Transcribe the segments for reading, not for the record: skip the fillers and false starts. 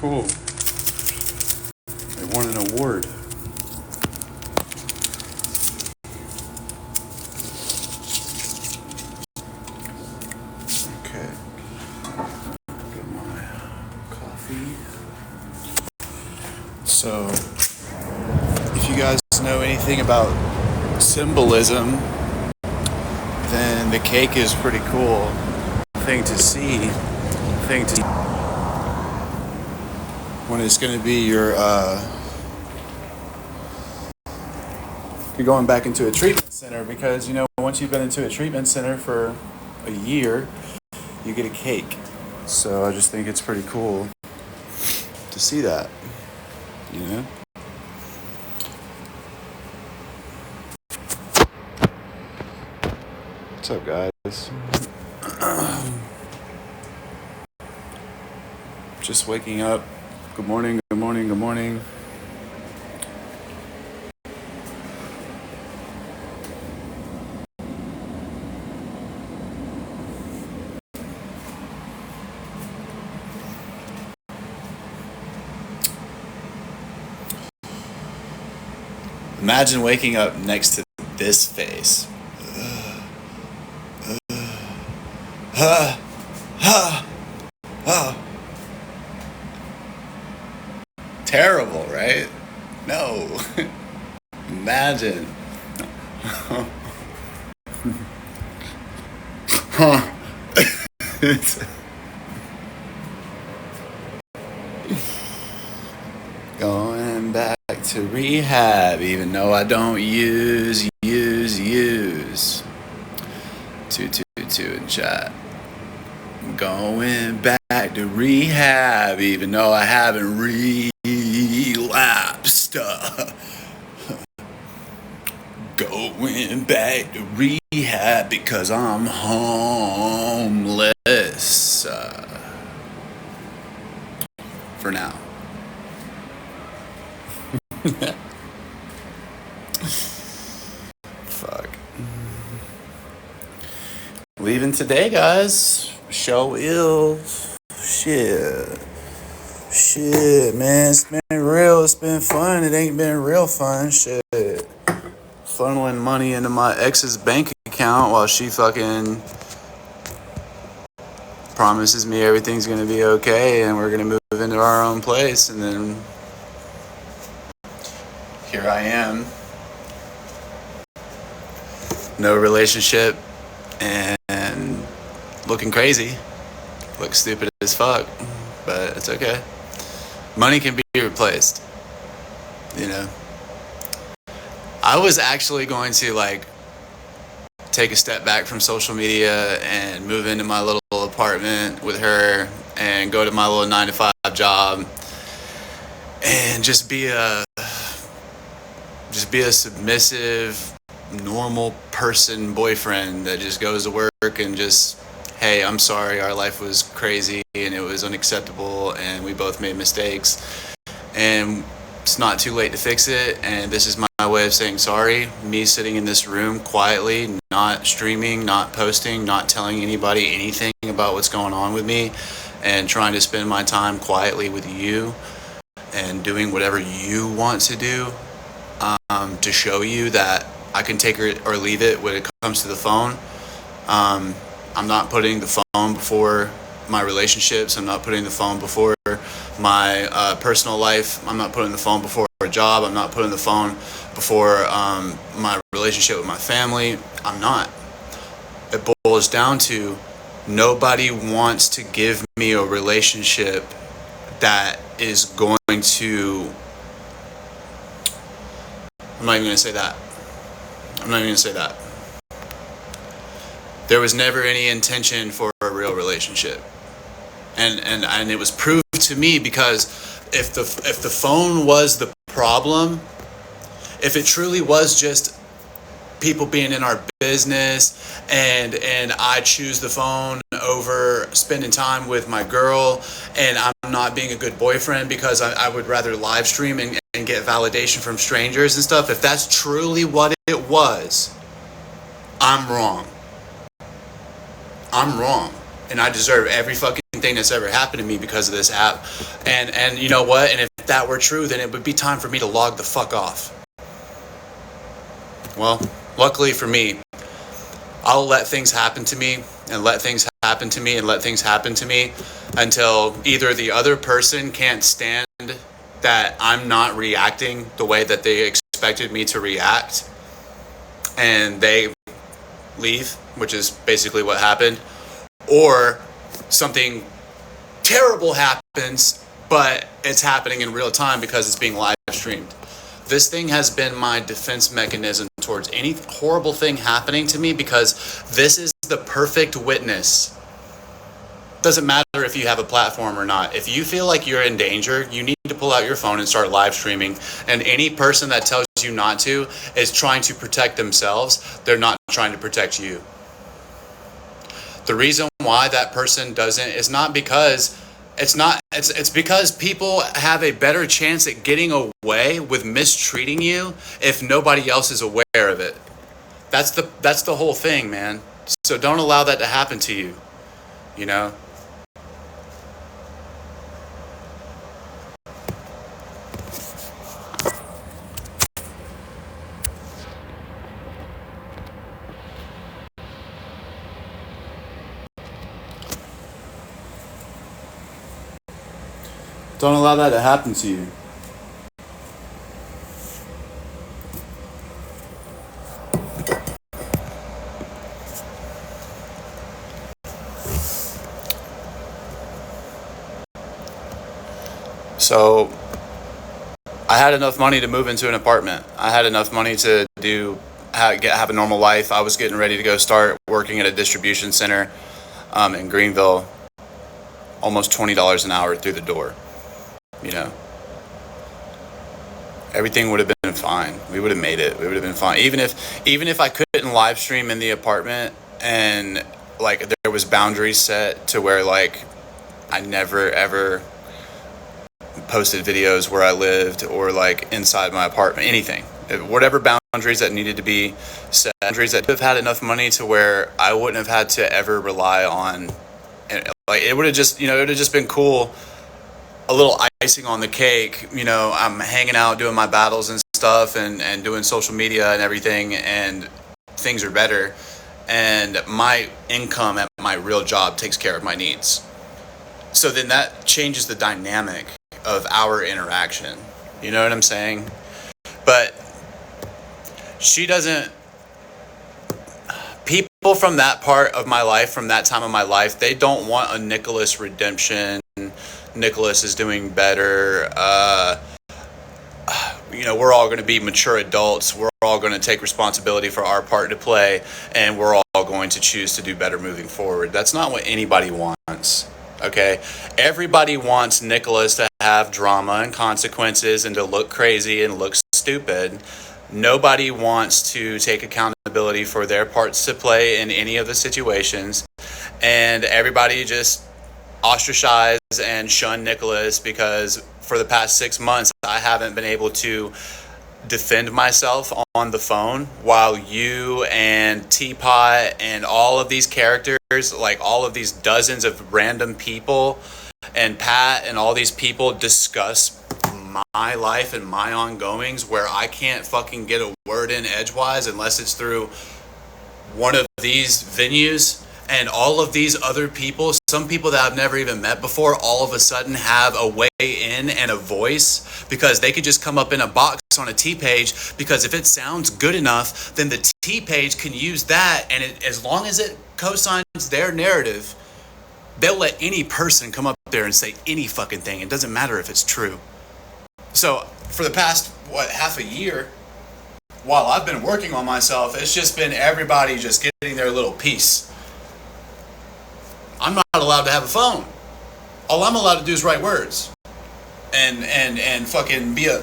cool. They won an award. Okay. Get my coffee. So, if you guys know anything about symbolism, then the cake is pretty cool thing to see. When it's going to be you're going back into a treatment center, because once you've been into a treatment center for a year, you get a cake. So I just think it's pretty cool to see that, What's up, guys? Just waking up. Good morning, good morning, good morning. Imagine waking up next to this face. Terrible, right? No. Imagine. Going back to rehab, even though I don't use. 222 in chat. Going back to rehab, even though I haven't relapsed. Going back to rehab because I'm homeless. For now. Fuck. Leaving today, guys. Show ill. Shit, man. It's been real. It's been fun. It ain't been real fun. Shit. Funneling money into my ex's bank account while she fucking promises me everything's gonna be okay and we're gonna move into our own place, and then here I am. No relationship and looking crazy. Look stupid as fuck, but it's okay. Money can be replaced, I was actually going to take a step back from social media and move into my little apartment with her and go to my little 9-to-5 job and just be a submissive, normal person boyfriend that just goes to work and just, hey, I'm sorry, our life was crazy and it was unacceptable and we both made mistakes and it's not too late to fix it, and this is my way of saying sorry. Me sitting in this room quietly, not streaming, not posting, not telling anybody anything about what's going on with me, and trying to spend my time quietly with you and doing whatever you want to do, to show you that I can take it or leave it when it comes to the phone. I'm not putting the phone before my relationships. I'm not putting the phone before my personal life. I'm not putting the phone before a job. I'm not putting the phone before my relationship with my family. I'm not. It boils down to nobody wants to give me a relationship that is going to... I'm not even going to say that. There was never any intention for a real relationship. And it was proved to me, because if the phone was the problem, if it truly was just people being in our business and I choose the phone over spending time with my girl, and I'm not being a good boyfriend because I would rather live stream and get validation from strangers and stuff, if that's truly what it was, I'm wrong. And I deserve every fucking thing that's ever happened to me because of this app. And you know what? And if that were true, then it would be time for me to log the fuck off. Well, luckily for me, I'll let things happen to me and let things happen to me and let things happen to me until either the other person can't stand that I'm not reacting the way that they expected me to react and they leave, which is basically what happened, or something terrible happens, but it's happening in real time because it's being live streamed. This thing has been my defense mechanism towards any horrible thing happening to me, because this is the perfect witness. Doesn't matter if you have a platform or not. If you feel like you're in danger, you need to pull out your phone and start live streaming. And any person that tells you not to is trying to protect themselves. They're not trying to protect you. The reason why that person doesn't is not because it's because people have a better chance at getting away with mistreating you if nobody else is aware of it. That's the whole thing, man. So don't allow that to happen to you, you know? Don't allow that to happen to you. So I had enough money to move into an apartment. I had enough money to have a normal life. I was getting ready to go start working at a distribution center in Greenville, almost $20 an hour through the door. You know, everything would have been fine. We would have made it. We would have been fine. Even if I couldn't live stream in the apartment and like there was boundaries set to where like I never ever posted videos where I lived or like inside my apartment, anything, whatever boundaries that needed to be set, boundaries that have had enough money to where I wouldn't have had to ever rely on, and like it would have just, you know, it would have just been cool. A little icing on the cake, you know, I'm hanging out doing my battles and stuff and doing social media and everything, and things are better. And my income at my real job takes care of my needs. So then that changes the dynamic of our interaction. You know what I'm saying? But she doesn't, people from that part of my life, from that time of my life, they don't want a Nicholas redemption. Nicholas is doing better. You know, we're all going to be mature adults. We're all going to take responsibility for our part to play, and we're all going to choose to do better moving forward. That's not what anybody wants. Okay? Everybody wants Nicholas to have drama and consequences and to look crazy and look stupid. Nobody wants to take accountability for their parts to play in any of the situations. And everybody just ostracize and shun Nicholas because for the past 6 months I haven't been able to defend myself on the phone, while you and Teapot and all of these characters, like all of these dozens of random people and Pat and all these people discuss my life and my ongoings, where I can't fucking get a word in edgewise unless it's through one of these venues. And all of these other people, some people that I've never even met before, all of a sudden have a way in and a voice because they could just come up in a box on a T page, because if it sounds good enough, then the T page can use that, and as long as it cosigns their narrative, they'll let any person come up there and say any fucking thing. It doesn't matter if it's true. So for the past, half a year, while I've been working on myself, it's just been everybody just getting their little piece. I'm not allowed to have a phone. All I'm allowed to do is write words. And fucking be a...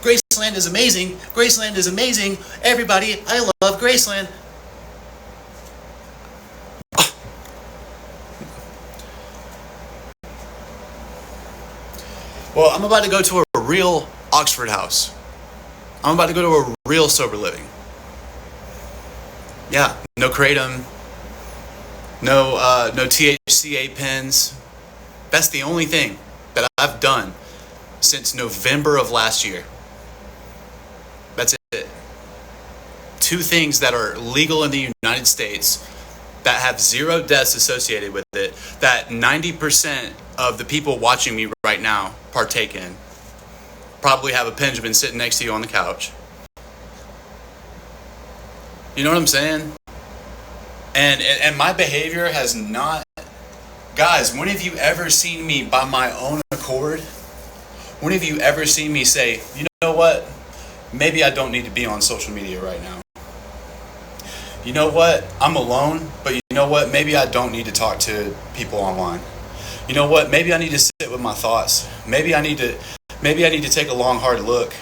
Graceland is amazing. Graceland is amazing. Everybody, I love Graceland. Well, I'm about to go to a real Oxford house. I'm about to go to a real sober living. Yeah, no kratom. No THCA pens, That's the only thing that I've done since November of last year. That's it. 2 things that are legal in the United States that have 0 deaths associated with it, that 90% of the people watching me right now partake in. Probably have a Benjamin sitting next to you on the couch. You know what I'm saying? And my behavior has not... Guys, when have you ever seen me by my own accord? When have you ever seen me say, you know what? Maybe I don't need to be on social media right now. You know what? I'm alone, but you know what? Maybe I don't need to talk to people online. You know what? Maybe I need to sit with my thoughts. Maybe I need to take a long, hard look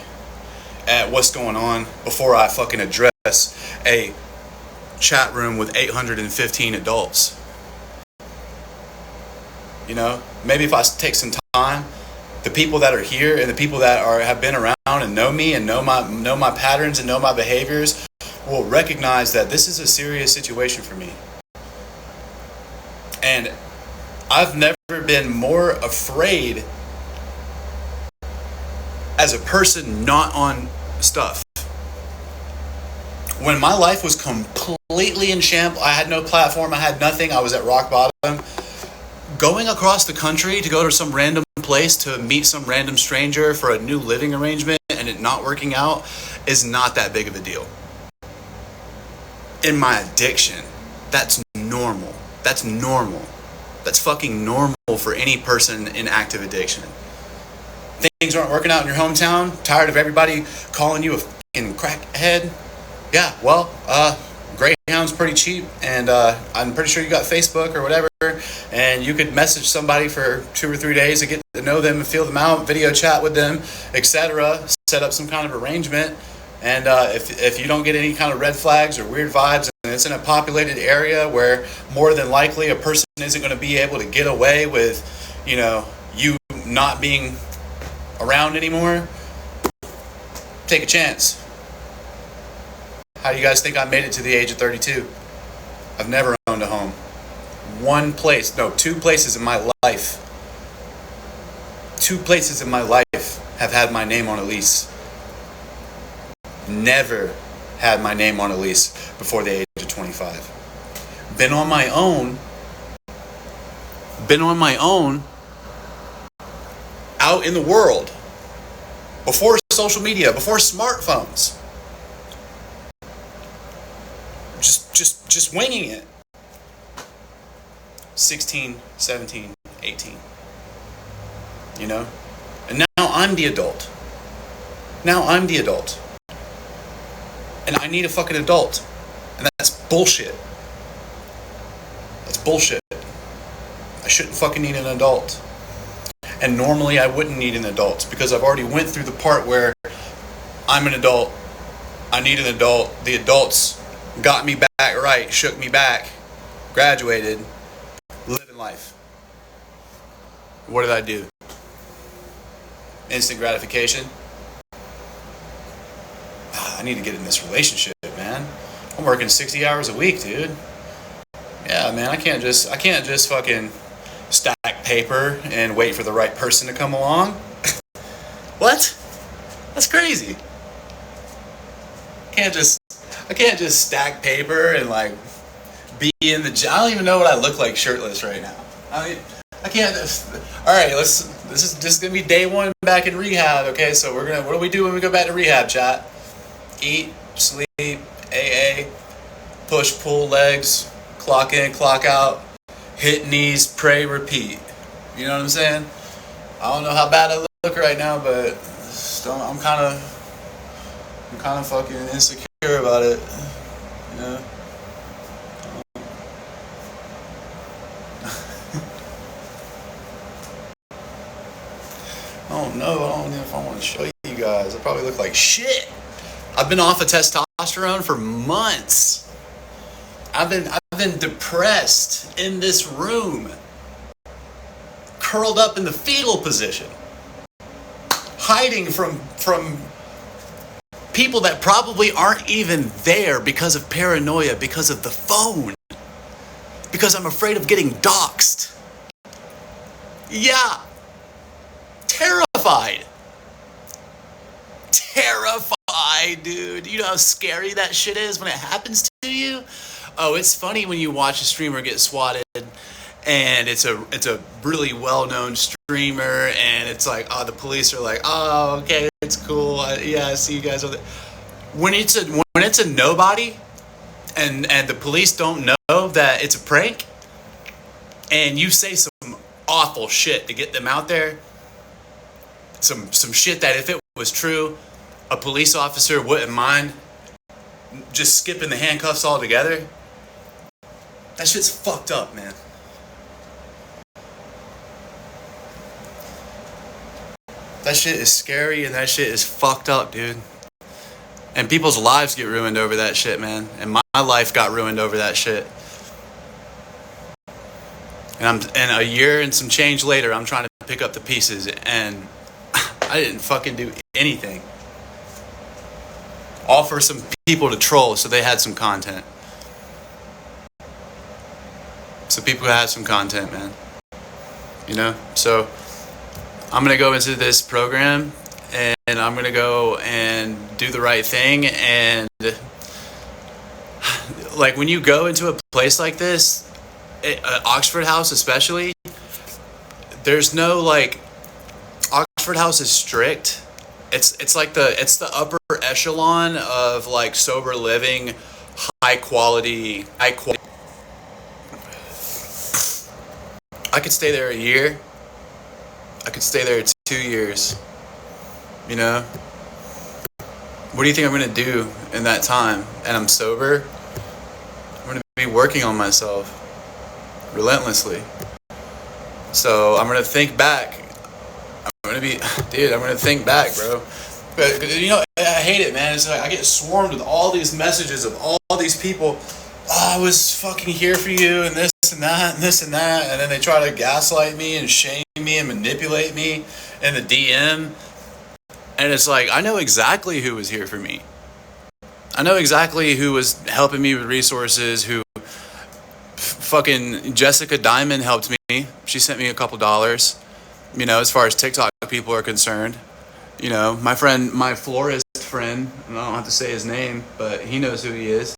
at what's going on before I fucking address a chat room with 815 adults. You know, maybe if I take some time, the people that are here and the people that have been around and know me and know my patterns and know my behaviors will recognize that this is a serious situation for me. And I've never been more afraid as a person not on stuff. When my life was completely in shambles, I had no platform, I had nothing, I was at rock bottom. Going across the country to go to some random place to meet some random stranger for a new living arrangement and it not working out is not that big of a deal. In my addiction, that's normal. That's normal. That's fucking normal for any person in active addiction. Things aren't working out in your hometown? Tired of everybody calling you a fucking crackhead? Yeah, well, Greyhound's pretty cheap, and I'm pretty sure you got Facebook or whatever, and you could message somebody for 2 or 3 days to get to know them and feel them out, video chat with them, etc. Set up some kind of arrangement, and if you don't get any kind of red flags or weird vibes, and it's in a populated area where more than likely a person isn't going to be able to get away with, you know, you not being around anymore, take a chance. How do you guys think I made it to the age of 32? I've never owned a home. 2 places in my life. 2 places in my life have had my name on a lease. Never had my name on a lease before the age of 25. Been on my own out in the world before social media, before smartphones. Just winging it. 16, 17, 18. You know? And now I'm the adult. And I need a fucking adult. And that's bullshit. I shouldn't fucking need an adult. And normally I wouldn't need an adult because I've already went through the part where I'm an adult. I need an adult. The adults got me back right, shook me back, graduated, living life. What did I do? Instant gratification. I need to get in this relationship, man. I'm working 60 hours a week, dude. Yeah, man, I can't just fucking stack paper and wait for the right person to come along. What? That's crazy. I can't just stack paper and like be in the gym. I don't even know what I look like shirtless right now. I can't. All right, this is just gonna be day 1 back in rehab. Okay, so what do we do when we go back to rehab, chat? Eat, sleep, AA, push, pull legs, clock in, clock out, hit knees, pray, repeat. You know what I'm saying? I don't know how bad I look right now, but I'm kind of fucking insecure about it. You know? I don't know. I don't know if I want to show you guys. I probably look like shit. I've been off of testosterone for months. I've been depressed in this room, curled up in the fetal position, hiding from people that probably aren't even there because of paranoia, because of the phone, because I'm afraid of getting doxxed. Yeah, terrified. Terrified, dude. You know how scary that shit is when it happens to you? Oh, it's funny when you watch a streamer get swatted and it's a really well-known streamer and it's like, oh, the police are like, oh, okay, it's cool. Yeah, I see you guys with it. When it's a nobody and the police don't know that it's a prank and you say some awful shit to get them out there, some shit that if it was true, a police officer wouldn't mind just skipping the handcuffs altogether. That shit's fucked up, man. That shit is scary and that shit is fucked up, dude. And people's lives get ruined over that shit, man. And my life got ruined over that shit. And a year and some change later, I'm trying to pick up the pieces and I didn't fucking do anything. All for some people to troll so they had some content. So people had some content, man. You know? So I'm going to go into this program and I'm going to go and do the right thing. And like when you go into a place like this, Oxford House especially, there's no like, Oxford House is strict. It's like it's the upper echelon of like sober living, high quality. I could stay there a year. I could stay there 2 years. You know? What do you think I'm gonna do in that time? And I'm sober? I'm gonna be working on myself relentlessly. So I'm gonna think back. I'm gonna think back, bro. But you know, I hate it, man. It's like I get swarmed with all these messages of all these people. Oh, I was fucking here for you, and this and that, and this and that, and then they try to gaslight me and shame me and manipulate me in the DM. And it's like I know exactly who was here for me. I know exactly who was helping me with resources. Who fucking Jessica Diamond helped me. She sent me a couple dollars. You know, as far as TikTok people are concerned, you know, my florist friend, I don't have to say his name, but he knows who he is.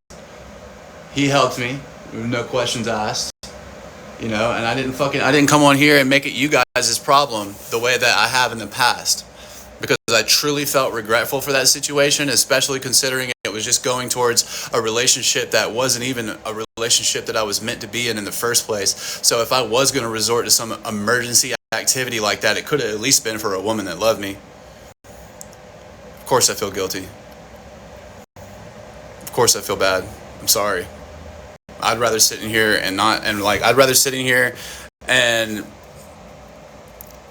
He helped me, no questions asked, you know, and I didn't come on here and make it you guys' problem the way that I have in the past, because I truly felt regretful for that situation, especially considering it was just going towards a relationship that wasn't even a relationship that I was meant to be in the first place. So if I was going to resort to some emergency activity like that, it could have at least been for a woman that loved me. Of course I feel guilty. Of course I feel bad. I'm sorry. I'd rather sit in here and not, and like, I'd rather sit in here and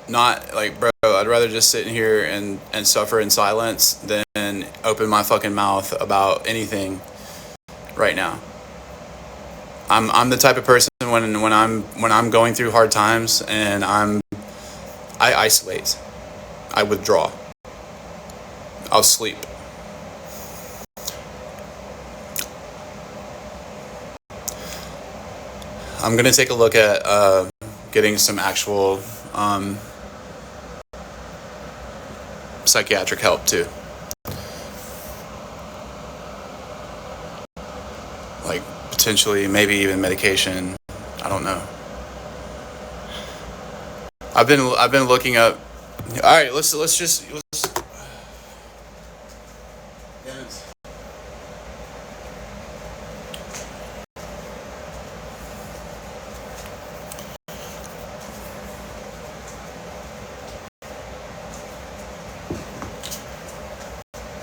not, like, bro, I'd rather just sit in here and suffer in silence than open my fucking mouth about anything right now. I'm the type of person when I'm going through hard times and I isolate. I withdraw. I'll sleep. I'm gonna take a look at getting some actual psychiatric help too. Like potentially, maybe even medication. I don't know. I've been looking up. All right, let's.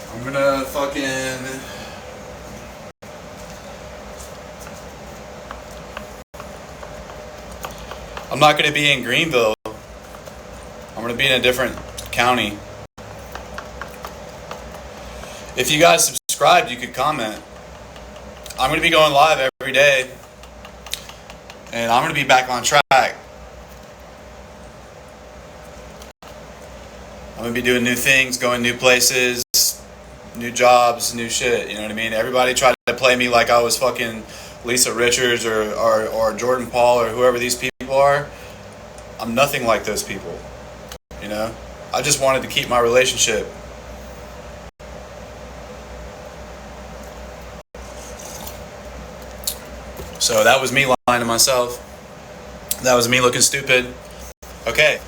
I'm gonna fucking. I'm not gonna be in Greenville. I'm gonna be in a different county. If you guys subscribed, you could comment. I'm gonna be going live every day, and I'm gonna be back on track. I'm gonna be doing new things, going new places, new jobs, new shit. You know what I mean? Everybody tried to play me like I was fucking Lisa Richards or Jordan Paul or whoever these people are. I'm nothing like those people, you know? I just wanted to keep my relationship. So that was me lying to myself. That was me looking stupid. Okay.